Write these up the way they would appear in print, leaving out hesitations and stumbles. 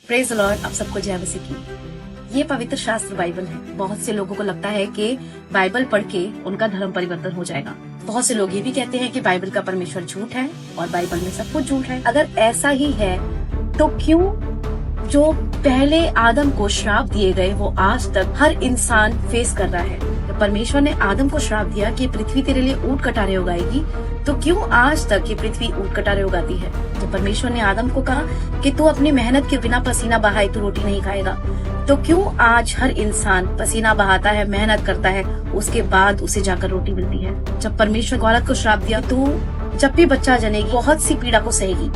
Praise the Lord. आप सबको जय मसीह की। ये पवित्र शास्त्र बाइबल है। बहुत से लोगों को लगता है कि बाइबल पढ़ के उनका धर्म परिवर्तन हो जाएगा। बहुत से लोग ये भी कहते हैं कि बाइबल का परमेश्वर झूठ है और बाइबल में सब कुछ झूठ है। अगर ऐसा ही है तो क्यों जो पहले आदम को श्राप दिए गए वो आज तक हर इंसान फेस कर रहा है? तो परमेश्वर ने आदम को श्राप दिया कि पृथ्वी तेरे लिए ऊंट कटारे उगाएगी, तो क्यों आज तक ये पृथ्वी ऊंट कटारे उगाती है? तो परमेश्वर ने आदम को कहा कि तू अपनी मेहनत के बिना पसीना बहाए तू रोटी नहीं खाएगा, तो क्यों आज हर इंसान पसीना बहाता है, मेहनत करता है, उसके बाद उसे जाकर रोटी मिलती है? जब परमेश्वर को औरत को श्राप दिया तू जब भी बच्चा जनेगी बहुत सी पीड़ा को सहेगी,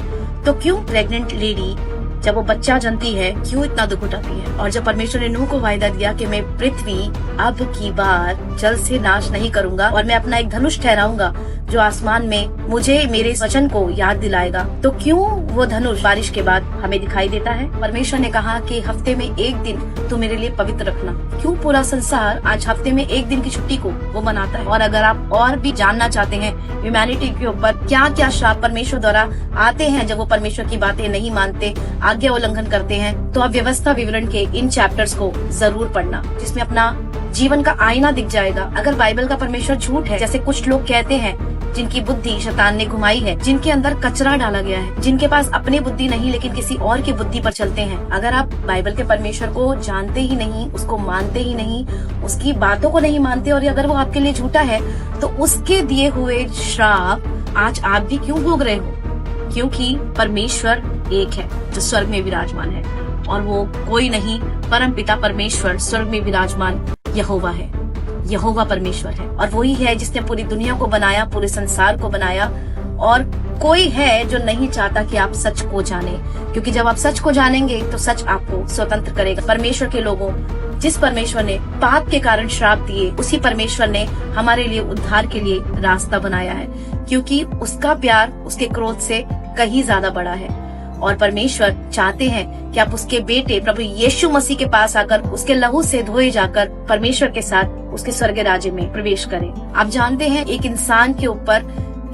तो क्यों प्रेग्नेंट लेडी जब वो बच्चा जनती है क्यों इतना दुख उठाती है? और जब परमेश्वर ने नूह को वायदा दिया कि मैं पृथ्वी अब की बार जल से नाश नहीं करूंगा और मैं अपना एक धनुष ठहराऊंगा जो आसमान में मुझे मेरे वचन को याद दिलाएगा, तो क्यों वो धनुष बारिश के बाद हमें दिखाई देता है? परमेश्वर ने कहा कि हफ्ते में एक दिन तू मेरे लिए पवित्र रखना। क्यों पूरा संसार आज हफ्ते में एक दिन की छुट्टी को वो मनाता है? और अगर आप और भी जानना चाहते हैं ह्यूमैनिटी के ऊपर क्या क्या श्राप परमेश्वर द्वारा आते हैं जब वो परमेश्वर की बातें नहीं मानते, आज्ञा उल्लंघन करते हैं, तो आप व्यवस्था विवरण के इन चैप्टर्स को जरूर पढ़ना, जिसमें अपना जीवन का आईना दिख जाएगा। अगर बाइबल का परमेश्वर झूठ है, जैसे कुछ लोग कहते हैं, जिनकी बुद्धि शैतान ने घुमाई है, जिनके अंदर कचरा डाला गया है, जिनके पास अपनी बुद्धि नहीं लेकिन किसी और की बुद्धि पर चलते हैं, अगर आप बाइबल के परमेश्वर को जानते ही नहीं, उसको मानते ही नहीं, उसकी बातों को नहीं मानते, और अगर वो आपके लिए झूठा है, तो उसके दिए हुए श्राप आज आप भी क्यों भोग रहे हो? क्योंकि परमेश्वर एक है जो स्वर्ग में विराजमान है, और वो कोई नहीं, परम पिता परमेश्वर स्वर्ग में विराजमान यहोवा है। यहोवा परमेश्वर है, और वही है जिसने पूरी दुनिया को बनाया, पूरे संसार को बनाया। और कोई है जो नहीं चाहता कि आप सच को जाने, क्योंकि जब आप सच को जानेंगे तो सच आपको स्वतंत्र करेगा। परमेश्वर के लोगों, जिस परमेश्वर ने पाप के कारण श्राप दिए, उसी परमेश्वर ने हमारे लिए उद्धार के लिए रास्ता बनाया है, क्योंकि उसका प्यार उसके क्रोध से कहीं ज्यादा बड़ा है। और परमेश्वर चाहते हैं कि आप उसके बेटे प्रभु यीशु मसीह के पास आकर उसके लहू से धोए जाकर परमेश्वर के साथ उसके स्वर्ग राज्य में प्रवेश करें। आप जानते हैं एक इंसान के ऊपर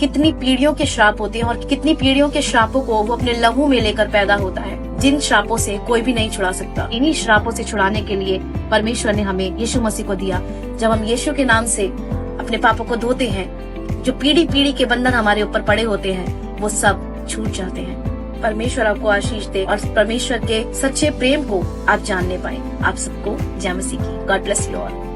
कितनी पीढ़ियों के श्राप होते हैं, और कितनी पीढ़ियों के श्रापों को वो अपने लहू में लेकर पैदा होता है, जिन श्रापों से कोई भी नहीं छुड़ा सकता। इन्हीं श्रापों से छुड़ाने के लिए परमेश्वर ने हमें यीशु मसीह को दिया। जब हम यीशु के नाम से अपने पापों को धोते हैं, जो पीढ़ी पीढ़ी के बंधन हमारे ऊपर पड़े होते हैं वो सब छूट जाते हैं। परमेश्वर आपको आशीष दे और परमेश्वर के सच्चे प्रेम को आप जानने पाए। आप सबको जय मसीह की। God bless you all.